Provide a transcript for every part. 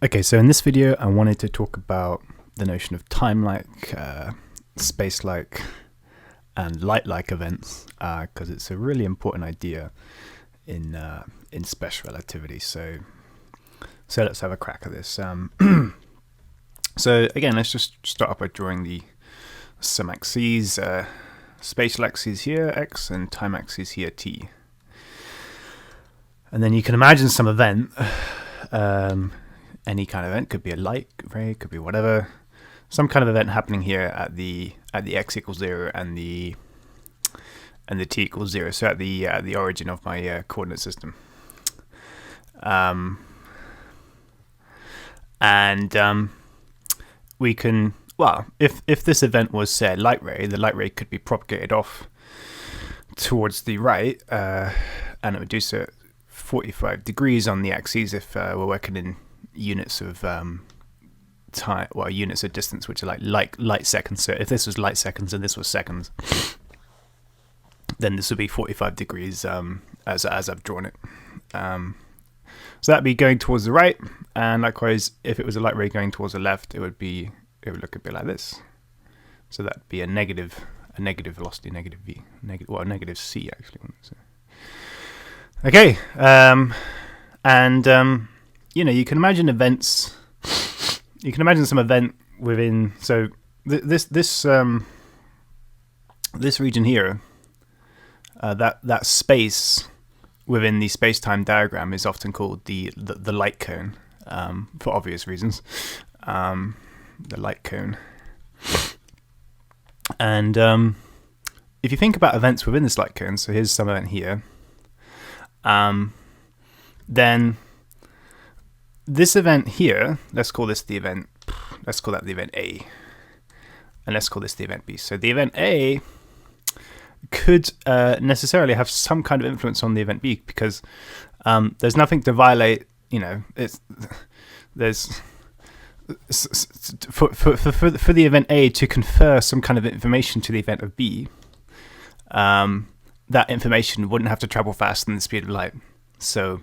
Okay, so in this video, I wanted to talk about the notion of Timelike, Spacelike, and Lightlike events because it's a really important idea in special relativity. So let's have a crack at this. So again, let's just start off by drawing some axes, spatial axes here, x, and time axes here, t. And then you can imagine some event. Any kind of event, could be a light ray, could be whatever, some kind of event happening here at the x equals 0 and the t equals 0. So at the origin of my coordinate system. We can, well, if this event was, say, a light ray, the light ray could be propagated off towards the right, and it would do so at 45 degrees on the axes if we're working in units of time, well, units of distance, which are like light seconds. So if this was light seconds and this was seconds, then this would be 45 degrees as I've drawn it. So that'd be going towards the right, and likewise, if it was a light ray going towards the left, it would look a bit like this. So that'd be a negative velocity, negative v, negative c actually. Okay, you can imagine events. You can imagine some event within. So this region here, that space within the space-time diagram is often called the light cone, for obvious reasons. The light cone. And if you think about events within this light cone, so here's some event here. Then this event here, let's call that the event A, and let's call this the event B. So the event A could necessarily have some kind of influence on the event B, because there's nothing to violate. There's for the event A to confer some kind of information to the event of B. That information wouldn't have to travel faster than the speed of light. So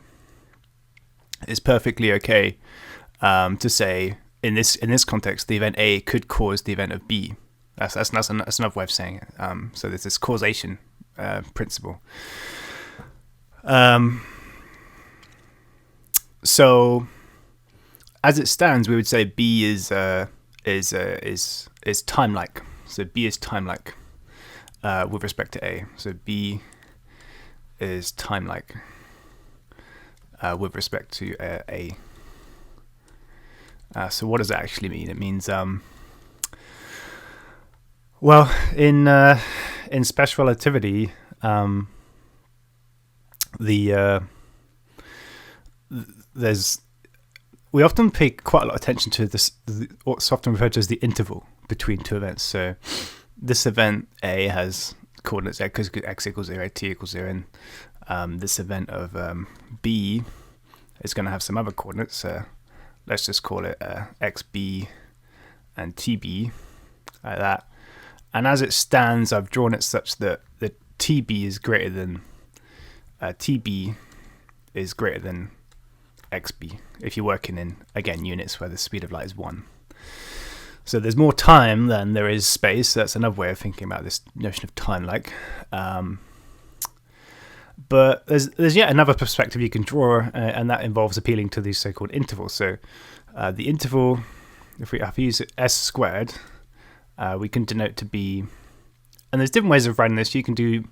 it's perfectly okay to say in this context, the event A could cause the event of B. That's another way of saying it. So there's this causation principle. So as it stands, we would say B is timelike. So B is timelike with respect to A. So B is timelike with respect to A. So what does that actually mean? It means, well, in special relativity, we often pay quite a lot of attention to this, what's often referred to as the interval between two events. So this event A has coordinates x equals 0, t equals 0, and this event of B is going to have some other coordinates. Let's just call it xb and tb, like that. And as it stands, I've drawn it such that the tb is greater than tb is greater than xb. If you're working in, again, units where the speed of light is 1. So there's more time than there is space. That's another way of thinking about this notion of time-like. But there's yet another perspective you can draw, and that involves appealing to these so-called intervals. So the interval, if we have to use s squared, we can denote to be, and there's different ways of writing this. You can do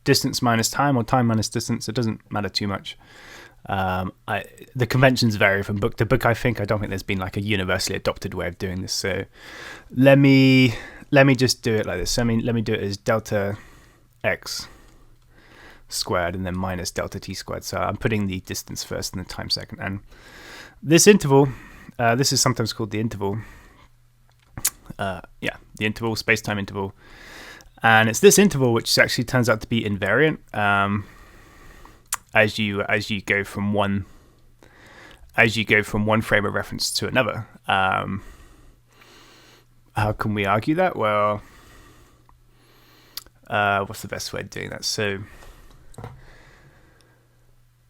distance minus time or time minus distance. It doesn't matter too much. The conventions vary from book to book. I don't think there's been like a universally adopted way of doing this. So let me just do it like this. Let me do it as delta x squared and then minus delta t squared. So I'm putting the distance first and the time second. And this interval, this is sometimes called the interval. The interval, space-time interval. And it's this interval which actually turns out to be invariant. As you go from one frame of reference to another. How can we argue that? Well, what's the best way of doing that? So,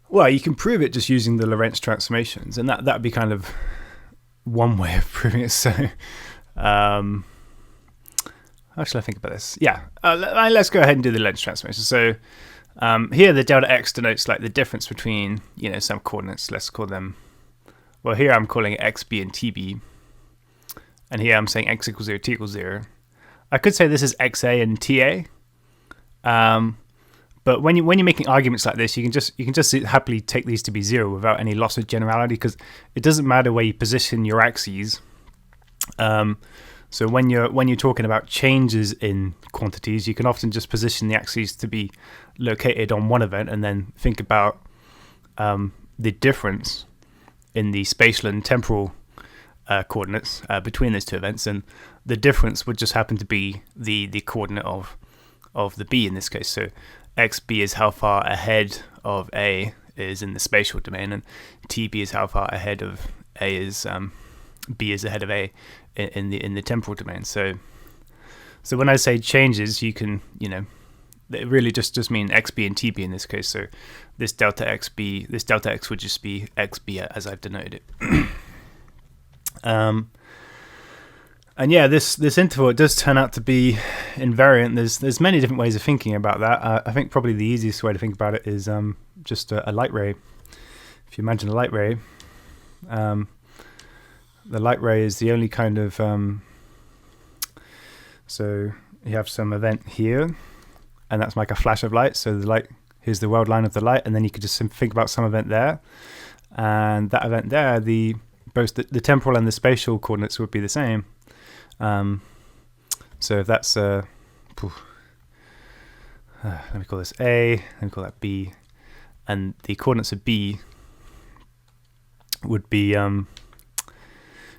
well, you can prove it just using the Lorentz transformations, and that'd be kind of one way of proving it. So how should I think about this? Yeah, let's go ahead and do the length transformation. So here the delta x denotes like the difference between, you know, some coordinates. Let's call them, well, here I'm calling it xb and tb, and here I'm saying x equals 0, t equals 0. I could say this is xa and ta, but when you're making arguments like this, you can just happily take these to be 0 without any loss of generality, because it doesn't matter where you position your axes. So when you're talking about changes in quantities, you can often just position the axes to be located on one event, and then think about the difference in the spatial and temporal coordinates between those two events, and the difference would just happen to be the coordinate of the b in this case. So xb is how far ahead of a is in the spatial domain, and tb is how far ahead of a is b is ahead of a in the temporal domain. So when I say changes, you can, you know, it really just mean xb and tb in this case. So this delta x would just be xb as I've denoted it. And yeah, this interval, it does turn out to be invariant. There's many different ways of thinking about that. I think probably the easiest way to think about it is just a light ray. If you imagine a light ray, the light ray is the only kind of so you have some event here, and that's like a flash of light. So the light, here's the world line of the light, and then you could just think about some event there, and that event there, both the temporal and the spatial coordinates would be the same. So if that's let me call this A, let me call that B, and the coordinates of B would be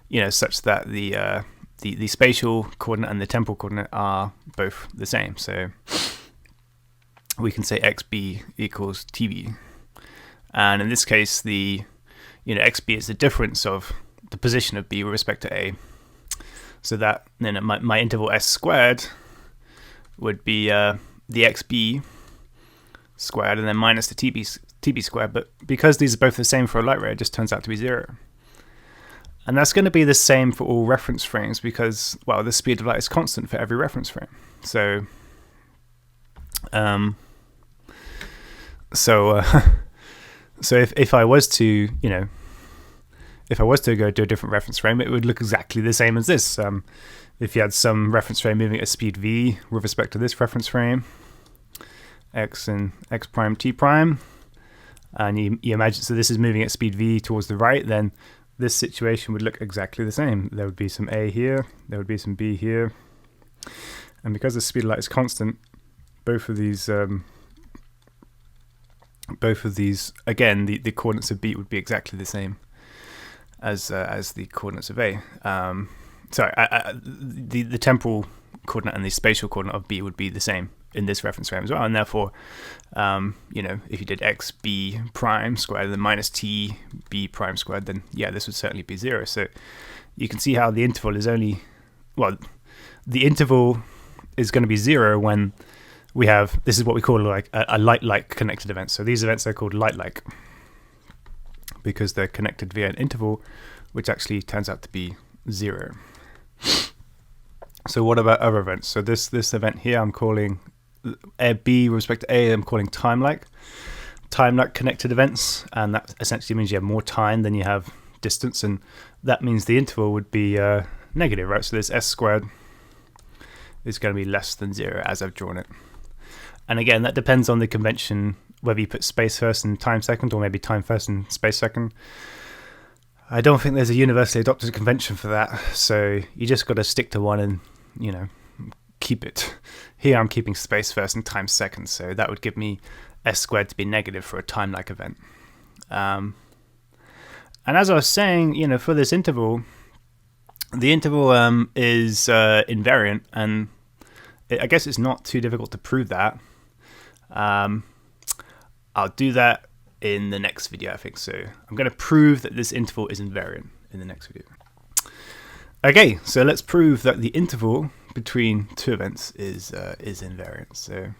you know, such that the spatial coordinate and the temporal coordinate are both the same. So we can say xb equals tb, and in this case, the, you know, xb is the difference of the position of b with respect to a. So that then my interval s squared would be the xb squared and then minus the tb squared. But because these are both the same for a light ray, it just turns out to be 0. And that's going to be the same for all reference frames because, well, the speed of light is constant for every reference frame. So if I was to, you know, if I was to go to a different reference frame, it would look exactly the same as this. If you had some reference frame moving at speed v with respect to this reference frame, x and x prime t prime, and you imagine, so this is moving at speed v towards the right, then this situation would look exactly the same. There would be some a here, there would be some b here, and because the speed of light is constant, both of these again, the coordinates of b would be exactly the same as the coordinates of a. The temporal coordinate and the spatial coordinate of b would be the same in this reference frame as well, and therefore, you know, if you did x b prime squared then minus t b prime squared, then yeah, this would certainly be 0. So you can see how the interval is only, well, the interval is going to be 0 when we have, this is what we call like a light-like connected event. So these events are called light-like because they're connected via an interval, which actually turns out to be 0. So what about other events? So this event here, I'm calling B with respect to A, I'm calling timelike. Timelike connected events, and that essentially means you have more time than you have distance, and that means the interval would be negative, right? So this s squared is going to be less than 0 as I've drawn it. And again, that depends on the convention, whether you put space first and time second, or maybe time first and space second. I don't think there's a universally adopted convention for that, so you just got to stick to one and, you know, keep it. Here I'm keeping space first and time second, so that would give me s squared to be negative for a time-like event. And as I was saying, you know, for this interval, the interval is invariant, and I guess it's not too difficult to prove that. I'll do that in the next video, I think. So I'm going to prove that this interval is invariant in the next video. Okay, so let's prove that the interval between two events is invariant. So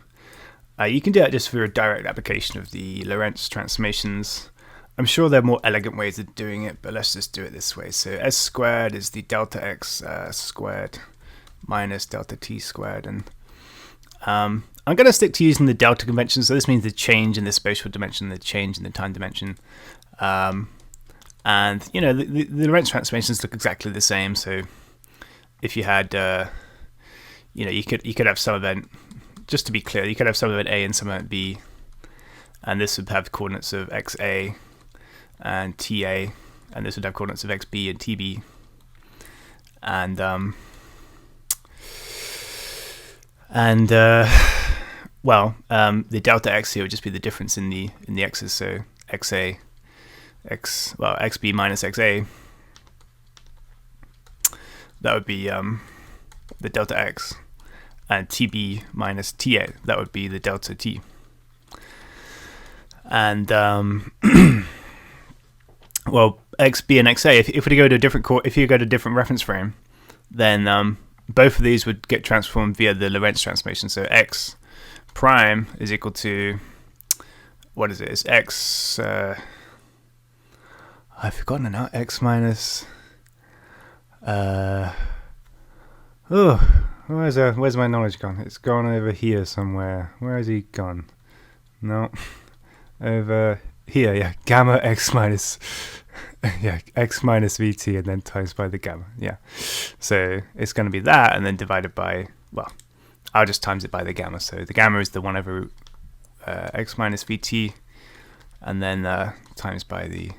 you can do that just through a direct application of the Lorentz transformations. I'm sure there are more elegant ways of doing it, but let's just do it this way. So s squared is the delta x squared minus delta t squared, and I'm going to stick to using the delta convention. So this means the change in the spatial dimension, the change in the time dimension. And you know, the Lorentz transformations look exactly the same. So if you had, you know, you could have some event, just to be clear, you could have some event A and some event B, and this would have coordinates of XA and TA, and this would have coordinates of XB and TB, and the delta x here would just be the difference in the x's. So XA, XB minus XA, that would be the delta x, and TB minus TA, that would be the delta T. And well, XB and XA, if we go to a different if you go to a different reference frame, then both of these would get transformed via the Lorentz transformation. So x prime is equal to, what is it? It's x. I've forgotten it now. X minus. Where's my knowledge gone? It's gone over here somewhere. Where has he gone? No, over here. Yeah, gamma x minus. Yeah, x minus vt, and then times by the gamma. Yeah, so it's going to be that, and then divided by, well, I'll just times it by the gamma. So the gamma is the 1 over x minus vt, and then times by the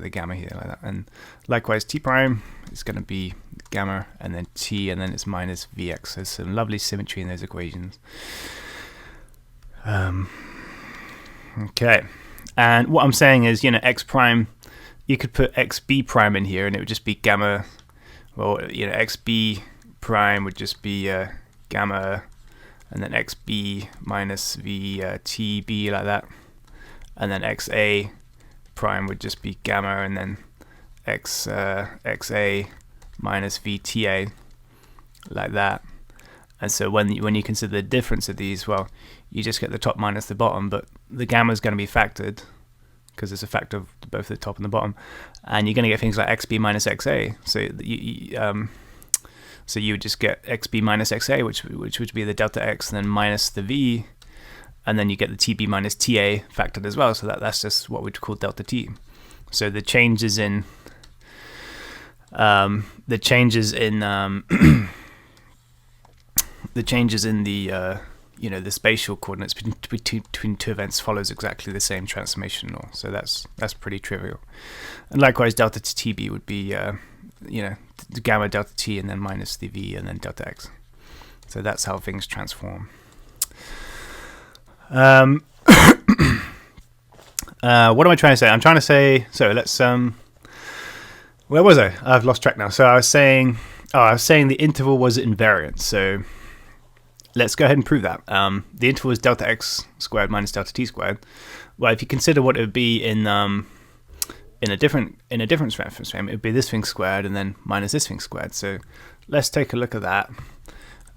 gamma here, like that. And likewise, t prime is going to be gamma, and then t, and then it's minus vx. There's some lovely symmetry in those equations. Okay, and what I'm saying is, you know, x prime, you could put xb prime in here, and it would just be gamma. Well, you know, xb prime would just be gamma, and then xb minus vtb, like that. And then xa prime would just be gamma, and then xa minus vta, like that. And so when you consider the difference of these, well, you just get the top minus the bottom, but the gamma is going to be factored because it's a factor of both the top and the bottom, and you're going to get things like xb minus xa. So you would just get xb minus xa, which would be the delta x, and then minus the v, and then you get the tb minus ta factored as well. So that's just what we'd call delta t. So the changes in the you know, the spatial coordinates between two events follows exactly the same transformation law. So that's pretty trivial. And likewise, delta to tb would be you know, the gamma delta t, and then minus the v, and then delta x. So that's how things transform. What am I trying to say? I'm trying to say, so let's where was I? I've lost track now. So I was saying the interval was invariant. So let's go ahead and prove that. The interval is delta x squared minus delta t squared. Well, if you consider what it would be in a different reference frame, it would be this thing squared and then minus this thing squared. So let's take a look at that.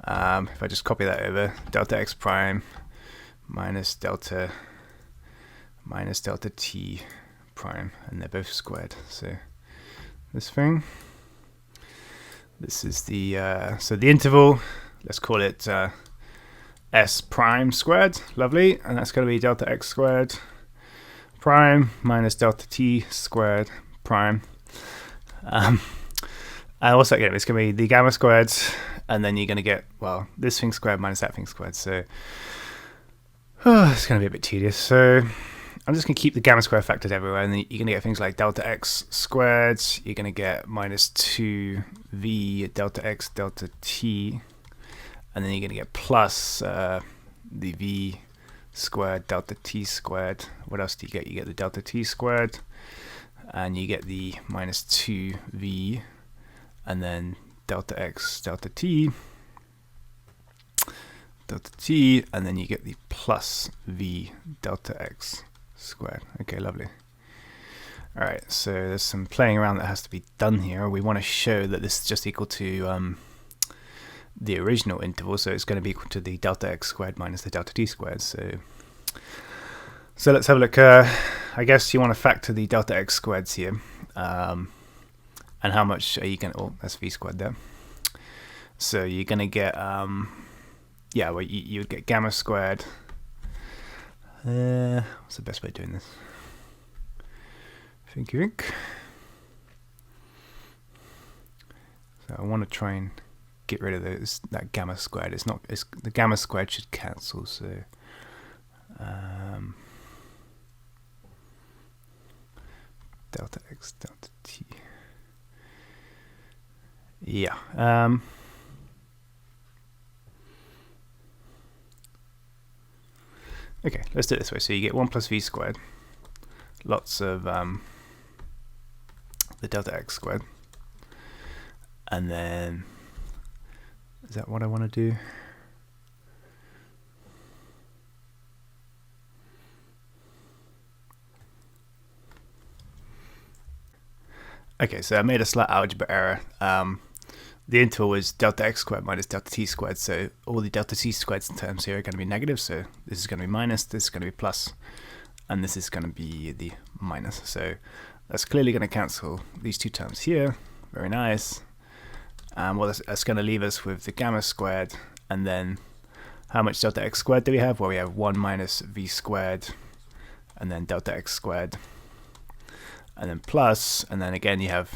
If I just copy that over, delta x prime minus delta t prime, and they're both squared. So this thing, this is the so the interval, let's call it s prime squared, lovely, and that's going to be delta x squared prime minus delta t squared prime. And also again, it's going to be the gamma squared, and then you're going to get, well, this thing squared minus that thing squared. So it's going to be a bit tedious. So I'm just going to keep the gamma square factored everywhere, and then you're going to get things like delta x squared, you're going to get minus 2v delta x delta t, and then you're going to get plus the v squared delta t squared. What else do you get? You get the delta t squared, and you get the minus 2v, and then delta x delta t, and then you get the plus v delta x squared. Okay, lovely. All right, so there's some playing around that has to be done here. We want to show that this is just equal to the original interval, so it's going to be equal to the delta x squared minus the delta t squared. So So let's have a look. I guess you want to factor the delta x squareds here. And how much are you going to, oh, that's v squared there. So you're going to get, yeah, well, you would get gamma squared. What's the best way of doing this? Think. So I want to try and get rid of that gamma squared. The gamma squared should cancel, so delta x, delta t. Yeah. Okay, let's do it this way. So you get 1 plus v squared, lots of the delta x squared, and then, is that what I want to do? Okay, so I made a slight algebra error. The interval is delta x squared minus delta t squared, so all the delta t squared terms here are going to be negative, so this is going to be minus, this is going to be plus, and this is going to be the minus. So that's clearly going to cancel these two terms here. Very nice. Well, that's going to leave us with the gamma squared, and then how much delta x squared do we have? Well, we have 1 minus v squared, and then delta x squared, and then plus, and then again you have,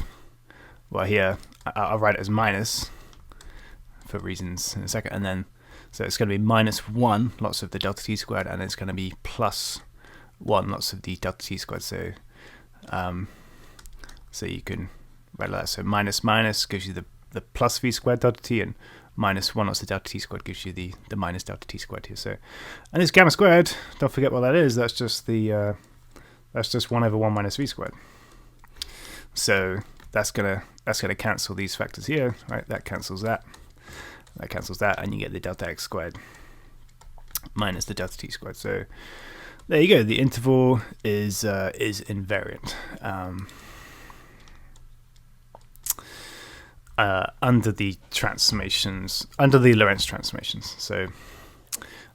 well, here I'll write it as minus for reasons in a second, and then so it's going to be minus 1 lots of the delta t squared, and it's going to be plus 1 lots of the delta t squared. So so you can write like that. So minus minus gives you the plus v squared delta t, and minus 1 lots of delta t squared gives you the minus delta t squared here. So, and this gamma squared, don't forget what that is. That's just the that's just 1 over 1 minus v squared. So that's gonna cancel these factors here, right? That cancels that, and you get the delta x squared minus the delta t squared. So there you go. The interval is invariant under the transformations, under the Lorentz transformations. So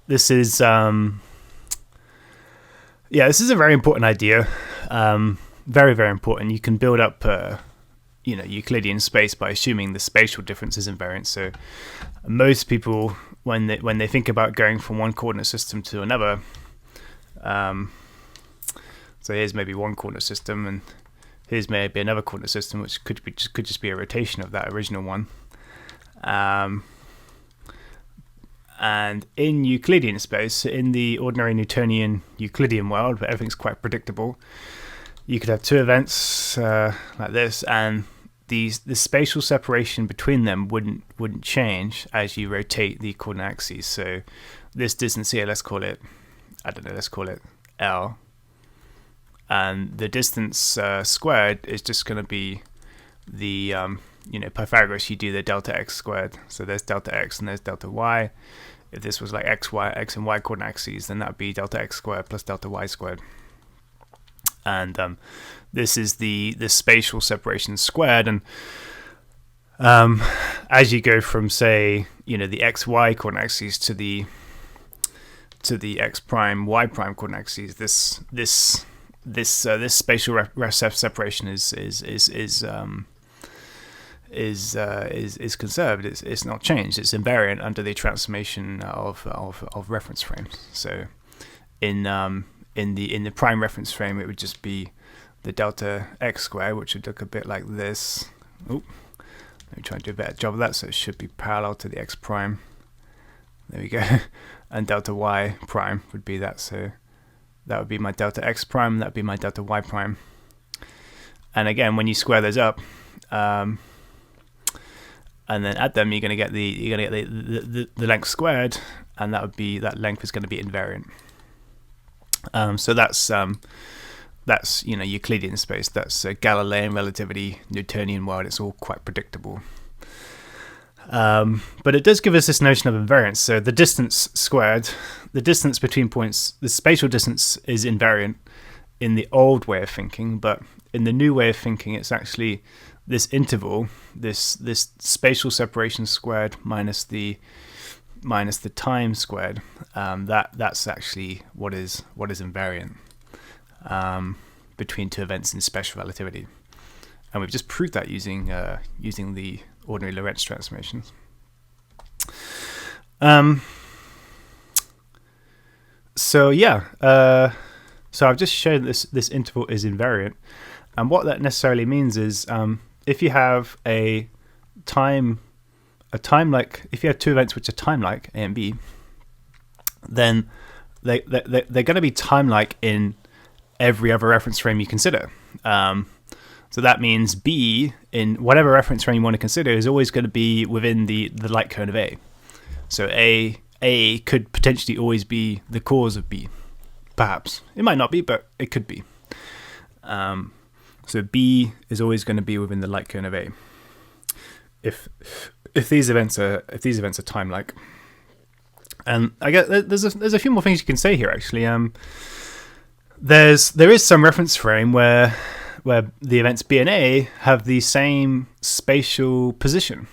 this is yeah, this is a very important idea. Very, very important. You can build up Euclidean space by assuming the spatial difference is invariant. So most people, when they think about going from one coordinate system to another, so here's maybe one coordinate system, and here's maybe another coordinate system, which could just be a rotation of that original one. And in Euclidean space, in the ordinary Newtonian Euclidean world, where everything's quite predictable, you could have two events like this, and the spatial separation between them wouldn't change as you rotate the coordinate axes. So this distance here, let's call it, I don't know, let's call it L, and the distance squared is just going to be the Pythagoras. You do the delta x squared. So there's delta x and there's delta y. If this was like x and y coordinate axes, then that would be delta x squared plus delta y squared. And this is the spatial separation squared. And as you go from, say, the x y coordinate axes to the x prime y prime coordinate axes, this spatial separation is conserved. It's not changed. It's invariant under the transformation of reference frames. So in the prime reference frame, it would just be the delta x squared, which would look a bit like this. Let me try and do a better job of that. So it should be parallel to the x prime. There we go. And delta y prime would be that. So that would be my delta x prime. That would be my delta y prime. And again, when you square those up, and then add them, you're going to get the length squared, and that length is going to be invariant. So that's Euclidean space. That's Galilean relativity, Newtonian world. It's all quite predictable. But it does give us this notion of invariance. So the distance squared, the distance between points, the spatial distance is invariant in the old way of thinking, but in the new way of thinking, it's actually this interval, this spatial separation squared minus the minus the time squared, that's actually what is invariant between two events in special relativity. And we've just proved that using the ordinary Lorentz transformations. So yeah, so I've just shown this interval is invariant, and what that necessarily means is if you have if you have two events which are timelike, A and B, then they're going to be timelike in every other reference frame you consider. So that means B, in whatever reference frame you want to consider, is always going to be within the light cone of A. So A could potentially always be the cause of B. Perhaps. It might not be, but it could be. So B is always going to be within the light cone of A. If these events are timelike. And I guess there's a few more things you can say here actually. There is some reference frame where the events B and A have the same spatial position,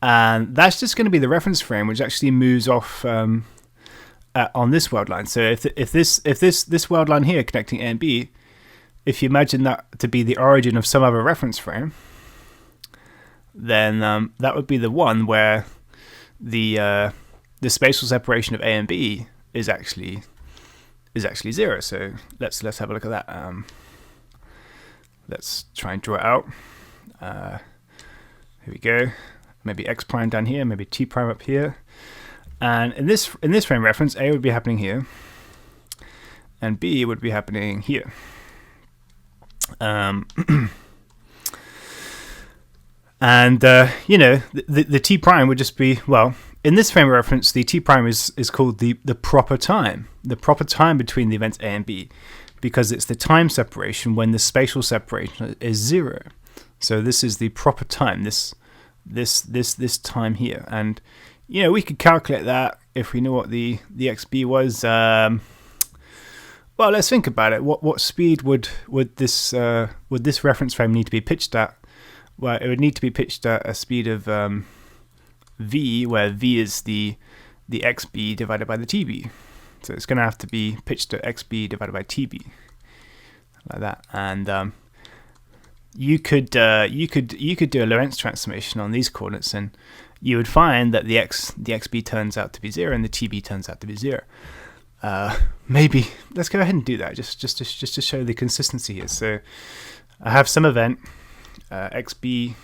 and that's just going to be the reference frame which actually moves off on this world line. So if this world line here connecting A and B, if you imagine that to be the origin of some other reference frame, then that would be the one where the spatial separation of A and B is actually 0. So let's have a look at that. Let's try and draw it out. Here we go. Maybe x prime down here, maybe t prime up here. And in this frame reference, A would be happening here, and B would be happening here. And the t prime would just be, well, in this frame of reference, the t prime is called the proper time between the events A and B, because it's the time separation when the spatial separation is 0. So this is the proper time, this time here, and we could calculate that if we know what the xb was. Well, let's think about it. What speed would this reference frame need to be pitched at? Well, it would need to be pitched at a speed of v, where v is the xb divided by the tb. So it's going to have to be pitched at xb divided by tb, like that. And you could do a Lorentz transformation on these coordinates, and you would find that the xb turns out to be 0 and the tb turns out to be 0. Maybe let's go ahead and do that just to show the consistency here. So I have some event xb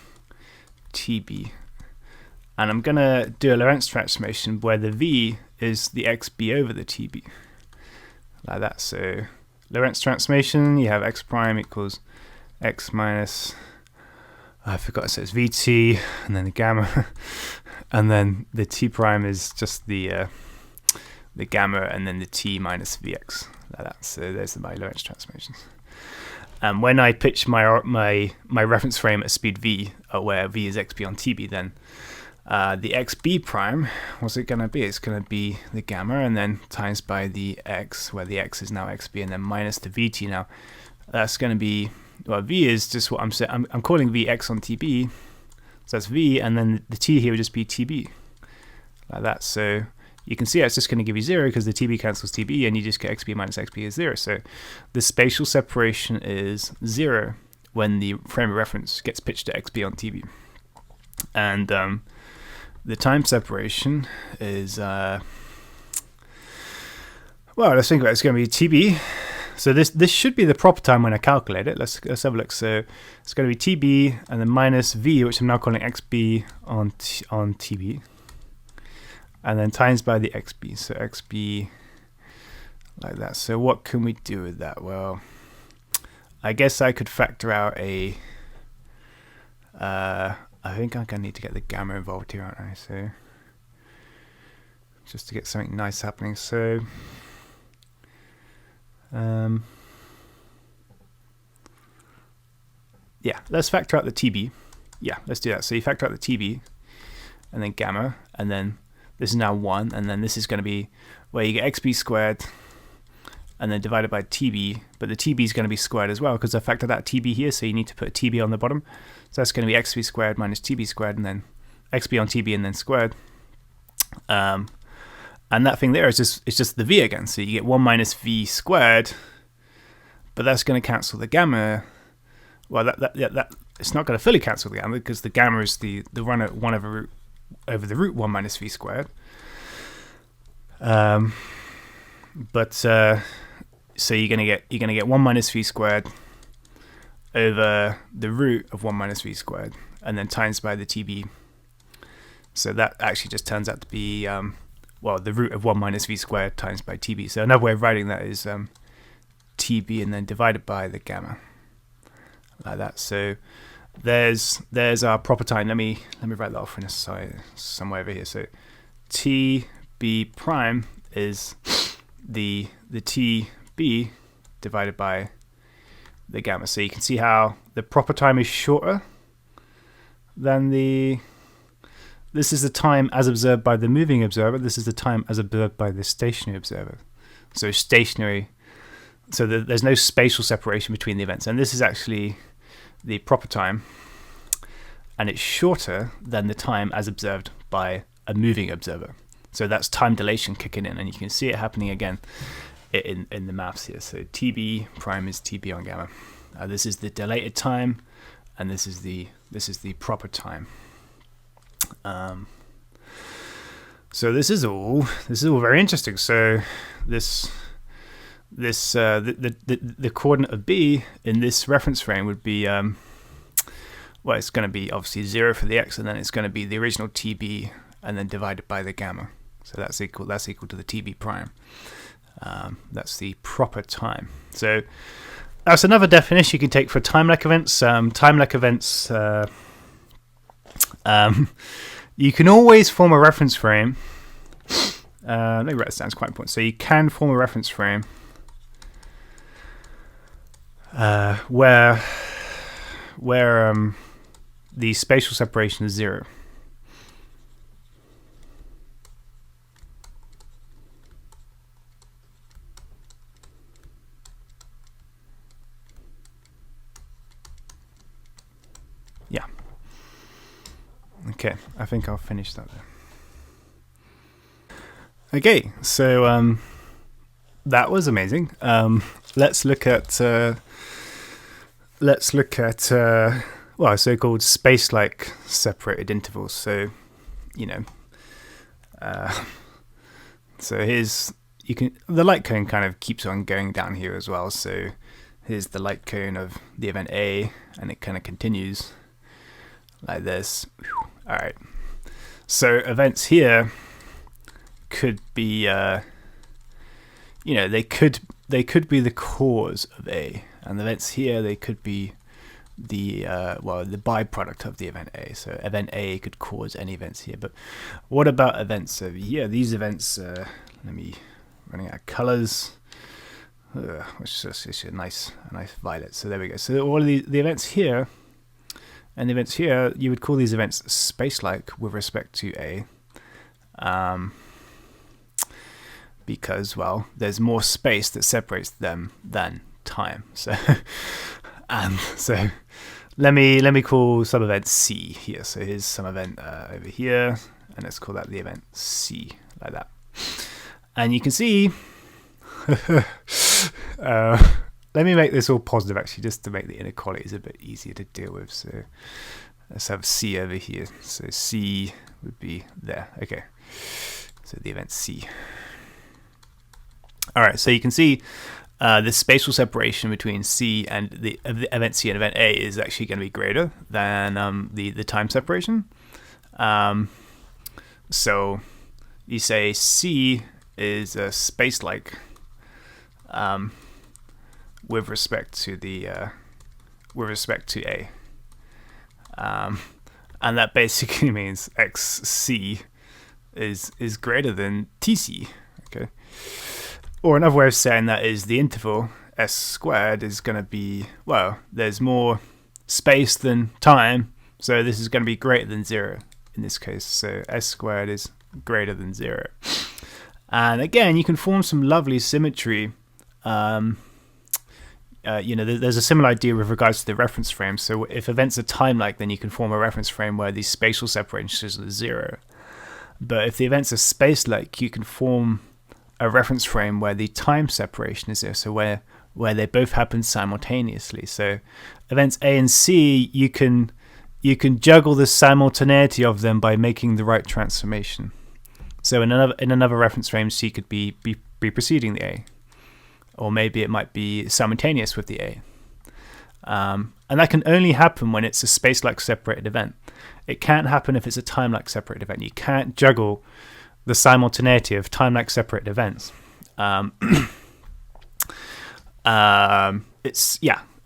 tb, and I'm gonna do a Lorentz transformation where the v is the xb over the tb, like that. So Lorentz transformation, you have x prime equals x minus, I forgot, so it's vt and then the gamma, and then the t prime is just the gamma, and then the t minus vx, like that. So there's my Lorentz transformations. And when I pitch my reference frame at speed v, where v is xb on tb, then the xb prime, what's it going to be? It's going to be the gamma, and then times by the x, where the x is now xb, and then minus the vt. Now that's going to be, well, v is just what I'm saying. I'm calling v x on tb, so that's v, and then the t here would just be tb, like that. So you can see it's just going to give you 0 because the tb cancels tb, and you just get xb minus xb is 0. So the spatial separation is 0 when the frame of reference gets pitched to xb on tb. And the time separation is, well, let's think about it. It's going to be tb. So this should be the proper time when I calculate it. Let's have a look. So it's going to be tb and then minus v, which I'm now calling xb on tb, and then times by the xb. So xb, like that. So what can we do with that? Well, I guess I could factor out a, I think I'm going to need to get the gamma involved here, aren't I? So just to get something nice happening. So yeah, let's factor out the tb. Yeah, let's do that. So you factor out the tb and then gamma, and then this is now 1, and then this is going to be where you get xb squared and then divided by tb, but the tb is going to be squared as well because I factored out tb here, so you need to put a tb on the bottom. So that's going to be xb squared minus tb squared, and then xb on tb and then squared, And that thing there is just the v again. So you get 1 minus v squared, but that's going to cancel the gamma. Well, that it's not going to fully cancel the gamma because the gamma is the run at 1 over the root 1 minus v squared. But so you're gonna get 1 minus v squared over the root of 1 minus v squared, and then times by the tb. So that actually just turns out to be the root of 1 minus v squared times by tb. So another way of writing that is tb and then divided by the gamma, like that. So there's our proper time. Let me write that off in a side somewhere over here. So tb prime is the tb divided by the gamma. So you can see how the proper time is shorter than this is the time as observed by the moving observer. This is the time as observed by the stationary observer. So stationary, so there's no spatial separation between the events. And this is actually the proper time, and it's shorter than the time as observed by a moving observer. So that's time dilation kicking in, and you can see it happening again in the maths here. So tb prime is tb on gamma. This is the dilated time, and this is the proper time. So this is all very interesting. So the coordinate of b in this reference frame would be it's going to be obviously 0 for the x, and then it's going to be the original tb and then divided by the gamma. So that's equal to the tb prime. That's the proper time. So that's another definition you can take for timelike events. Timelike events, you can always form a reference frame. Let me write this down, it's quite important. So you can form a reference frame where the spatial separation is 0. Yeah. Okay, I think I'll finish that there. Okay, so that was amazing. Let's look at so-called spacelike separated intervals. So so here's the light cone kind of keeps on going down here as well. So here's the light cone of the event A, and it kind of continues like this. All right. So events here could be, they could be the cause of A, and the events here, they could be the byproduct of the event A. So event A could cause any events here. But what about events over here? These events, running out of colors, which is a nice violet. So there we go. So all of the events here and the events here, you would call these events spacelike with respect to A. Because, well, there's more space that separates them than time. So, so let me call some event C here. So here's some event over here, and let's call that the event C, like that. And you can see, let me make this all positive actually, just to make the inequalities a bit easier to deal with. So let's have C over here. So C would be there. Okay. So the event C. All right, so you can see the spatial separation between C and the event C and event A is actually going to be greater than the time separation. So you say C is spacelike with respect to A, and that basically means XC is greater than TC. Okay. Or another way of saying that is the interval S squared is going to be, well, there's more space than time, so this is going to be greater than 0 in this case. So S squared is greater than 0. And again, you can form some lovely symmetry. There's a similar idea with regards to the reference frame. So if events are timelike, then you can form a reference frame where these spatial separations are 0. But if the events are spacelike, you can form a reference frame where the time separation is there, so where they both happen simultaneously. So events A and C, you can juggle the simultaneity of them by making the right transformation. So in another reference frame, C could be preceding the A, or maybe it might be simultaneous with the A. And that can only happen when it's a space-like separated event. It can't happen if it's a time-like separated event. You can't juggle the simultaneity of time-like separated events. It's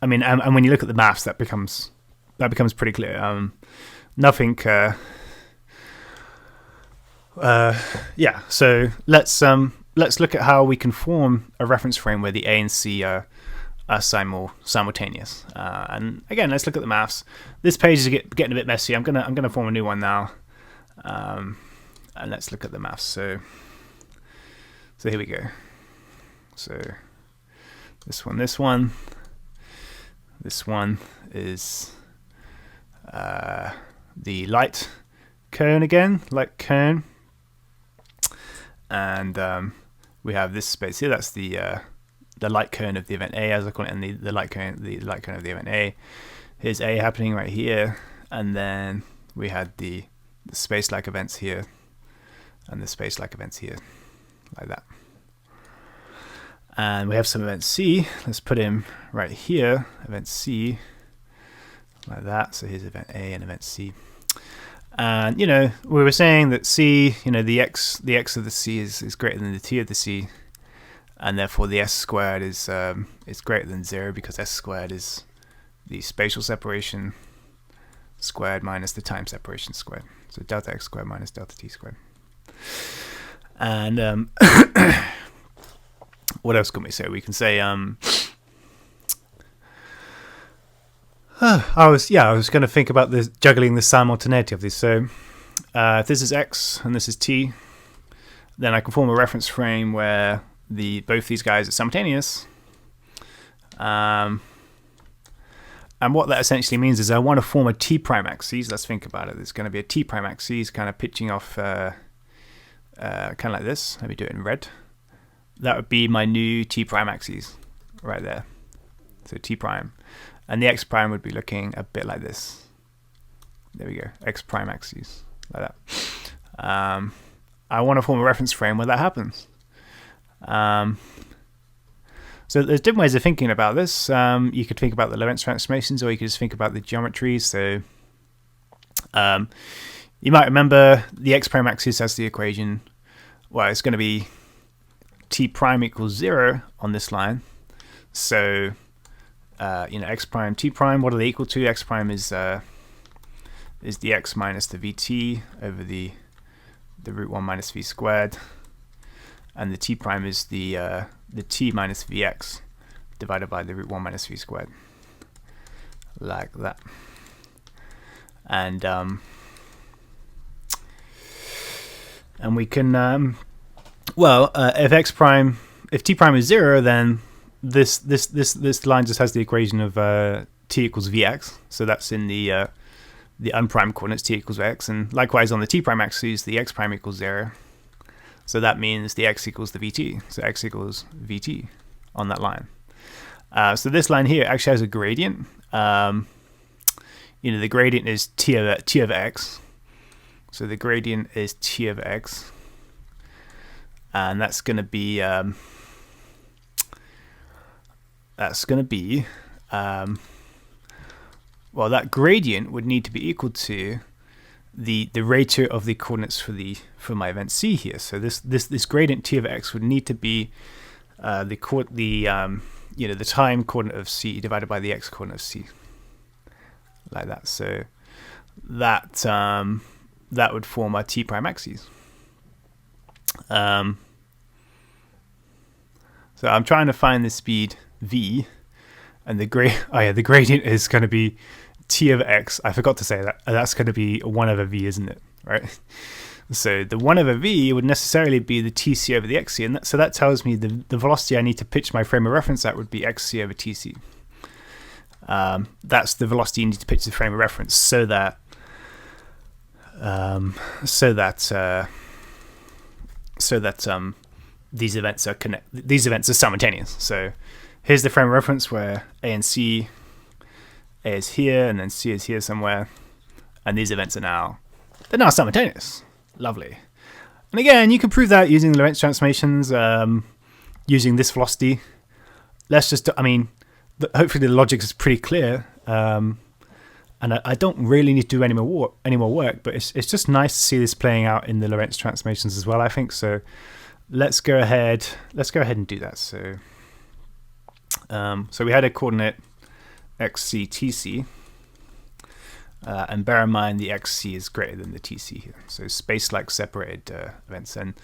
I mean, and when you look at the maths, that becomes pretty clear. Nothing. So let's look at how we can form a reference frame where the A and C are simultaneous. And again, let's look at the maths. This page is getting a bit messy. I'm gonna form a new one now. And let's look at the maths. So here we go. So this one is the light cone again, light cone, and we have this space here. That's the light cone of the event A, as I call it, and the light cone of the event A. Here's A happening right here, and then we had the space-like events here, and the space-like events here, like that. And we have some event C. Let's put him right here, event C, like that. So here's event A and event C. And we were saying that C, the x of the C is greater than the t of the C, and therefore the s squared is greater than 0, because s squared is the spatial separation squared minus the time separation squared. So delta x squared minus delta t squared. And what else can we say? We can say I was going to think about this, juggling the simultaneity of these. So if this is x and this is t, then I can form a reference frame where both these guys are simultaneous. And what that essentially means is I want to form a t prime axis. Let's think about it. There's going to be a t prime axis kind of pitching off kind of like this. Let me do it in red. That would be my new t prime axis right there. So t prime. And the x prime would be looking a bit like this. There we go, x prime axis, like that. I want to form a reference frame where that happens. So there's different ways of thinking about this. You could think about the Lorentz transformations, or you could just think about the geometry. So you might remember the x prime axis has the equation, well, it's going to be t prime equals 0 on this line. So x prime, t prime, what are they equal to? X prime is the x minus the vt over the root 1 minus v squared, and the t prime is the t minus vx divided by the root 1 minus v squared, like that. And we can if t prime is 0, then this line just has the equation of t equals vx. So that's in the unprimed coordinates, t equals x, and likewise on the t prime axis, the x prime equals 0. So that means the x equals the vt. So x equals vt on that line. So this line here actually has a gradient. The gradient is t over x. So the gradient is t over x, and that's going to be well, that gradient would need to be equal to the ratio of the coordinates for my event C here. So this gradient t over x would need to be the time coordinate of C divided by the x coordinate of C, like that. So that would form our t prime axes. So I'm trying to find the speed v, and the gradient is going to be t over x. I forgot to say that. That's going to be 1 over v, isn't it? Right. So the 1 over v would necessarily be the tc over the xc, and so that tells me the velocity I need to pitch my frame of reference at would be xc over tc. That's the velocity you need to pitch the frame of reference, so that so that these events are simultaneous. So here's the frame of reference where A and C, A is here and then C is here somewhere, and these events are now simultaneous. Lovely. And again, you can prove that using the Lorentz transformations, using this velocity. Let's just, hopefully the logic is pretty clear. And I don't really need to do any more work, but it's just nice to see this playing out in the Lorentz transformations as well, I think. So let's go ahead and do that. So we had a coordinate xc tc, and bear in mind the xc is greater than the tc here. So space-like separated events, and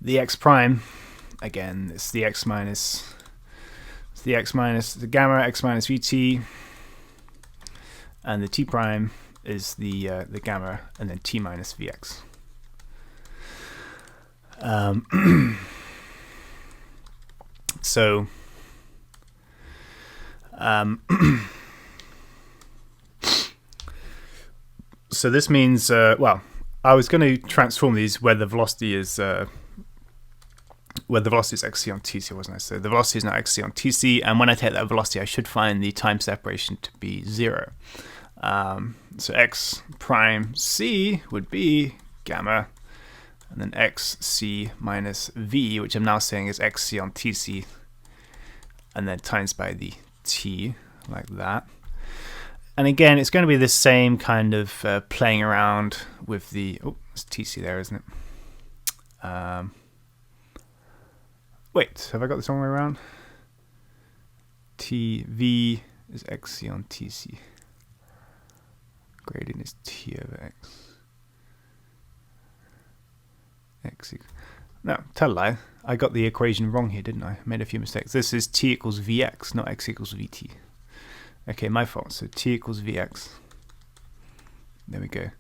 the x prime, again, it's the x minus the gamma x minus vt, and the t prime is the gamma and then t minus vx. So so this means well, I was going to transform these where the velocity is xc on tc, wasn't I? So the velocity is now xc on tc, and when I take that velocity, I should find the time separation to be 0. So x prime c would be gamma, and then xc minus v, which I'm now saying is xc on tc, and then times by the t, like that. And again, it's going to be the same kind of playing around with the... Oh, it's tc there, isn't it? Wait, have I got this wrong way around? tv is xc on tc. Gradient is t over x. No, tell a lie. I got the equation wrong here, didn't I? Made a few mistakes. This is t equals vx, not x equals vt. Okay, my fault. So t equals vx. There we go.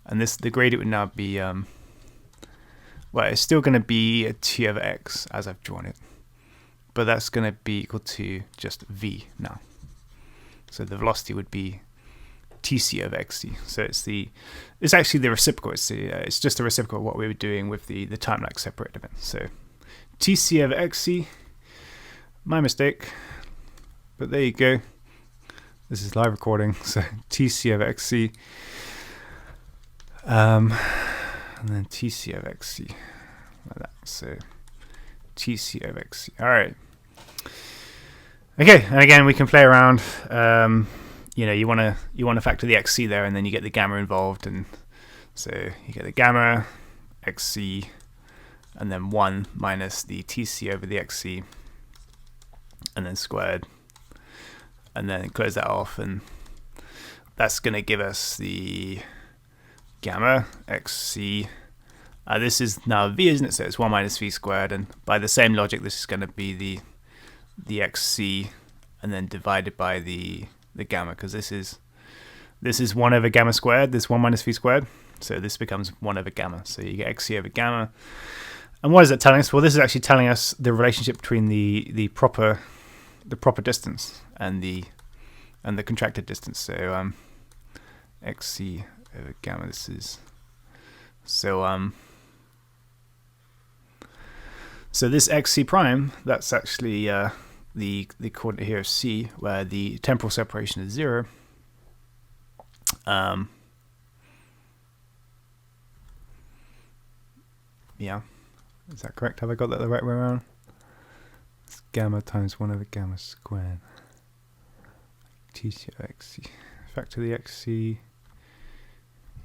And the gradient would now be, well, it's still going to be a t over x as I've drawn it. But that's going to be equal to just v now. So the velocity would be tc over xc. So it's actually the reciprocal. It's just the reciprocal of what we were doing with the Timelike separated event. So tc over xc, my mistake, but there you go. This is live recording, so tc over xc, and then tc over xc, like that. So tc over xc. All right. Okay, and again we can play around. You want to factor the xc there, and then you get the gamma involved, and so you get the gamma xc, and then 1 minus the tc over the xc, and then squared, and then close that off, and that's going to give us the gamma xc. This is now v, isn't it? So it's 1 minus v squared, and by the same logic, this is going to be the xc, and then divided by the gamma, because this is 1 over gamma squared, this 1 minus v squared, so this becomes 1 over gamma. So you get xc over gamma. And what is that telling us? Well, this is actually telling us the relationship between the proper distance and the contracted distance. So xc over gamma, this is so this xc prime, that's actually the coordinate here of c, where the temporal separation is 0. Yeah, is that correct? Have I got that the right way around? It's gamma times 1 over gamma squared. tc over xc. Factor the xc.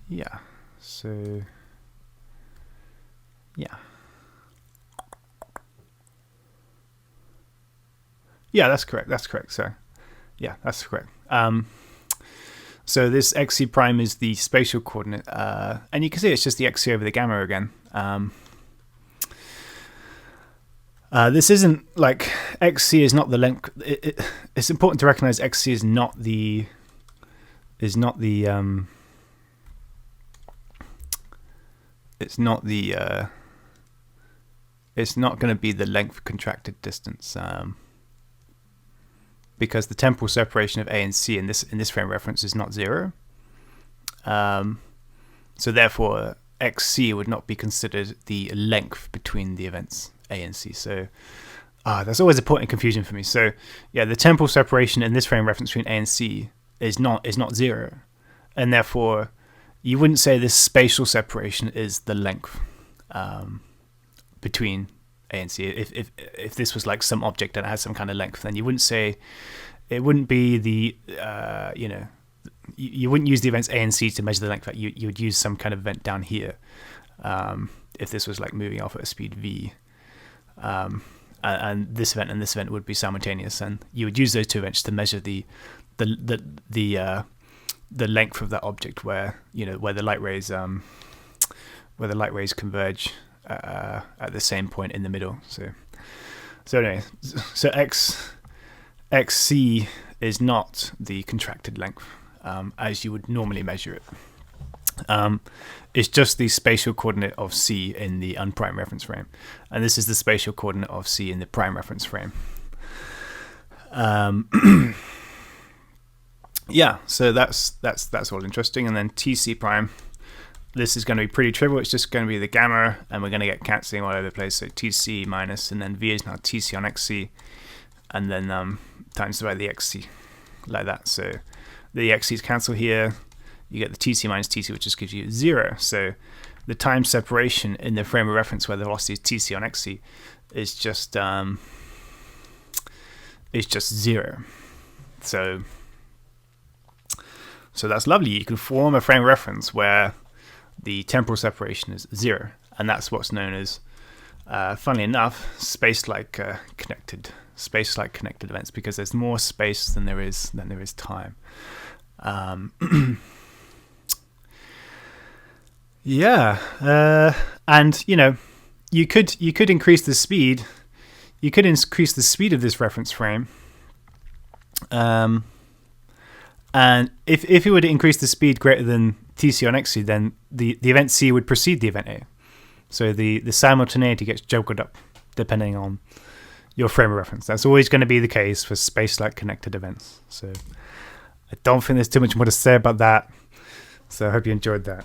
Yeah. So yeah. Yeah, that's correct. So, yeah, that's correct. So this xc prime is the spatial coordinate, and you can see it's just the xc over the gamma again. This isn't like xc is not the length. It's important to recognize xc is not the it's not going to be the length contracted distance. Because the temporal separation of A and C in this frame reference is not 0. So therefore, xc would not be considered the length between the events A and C. So that's always a point of confusion for me. So yeah, the temporal separation in this frame reference between A and C is not 0, and therefore you wouldn't say this spatial separation is the length between A and C. If this was like some object that has some kind of length, then you wouldn't say, it wouldn't be the you wouldn't use the events A and C to measure the length. You would use some kind of event down here if this was like moving off at a speed v, and this event and this event would be simultaneous, and you would use those two events to measure the length of that object where the light rays converge at the same point in the middle. So anyway, so xc is not the contracted length as you would normally measure it. It's just the spatial coordinate of C in the unprime reference frame, and this is the spatial coordinate of C in the prime reference frame. Yeah, so that's all interesting. And then TC prime, this is going to be pretty trivial. It's just going to be the gamma, and we're going to get cancelling all over the place. So TC minus, and then V is now TC on XC, and then times by the XC, like that. So the XC's cancel here. You get the TC minus TC, which just gives you 0. So the time separation in the frame of reference where the velocity is TC on XC is just 0. So that's lovely. You can form a frame of reference where the temporal separation is 0, and that's what's known as, funnily enough, space-like connected events, because there's more space than there is time. Yeah, and you could increase the speed. You could increase the speed of this reference frame. And if you were to increase the speed greater than TC on XC, then the event C would precede the event A. So the simultaneity gets juggled up depending on your frame of reference. That's always going to be the case for space-like connected events. So I don't think there's too much more to say about that. So I hope you enjoyed that.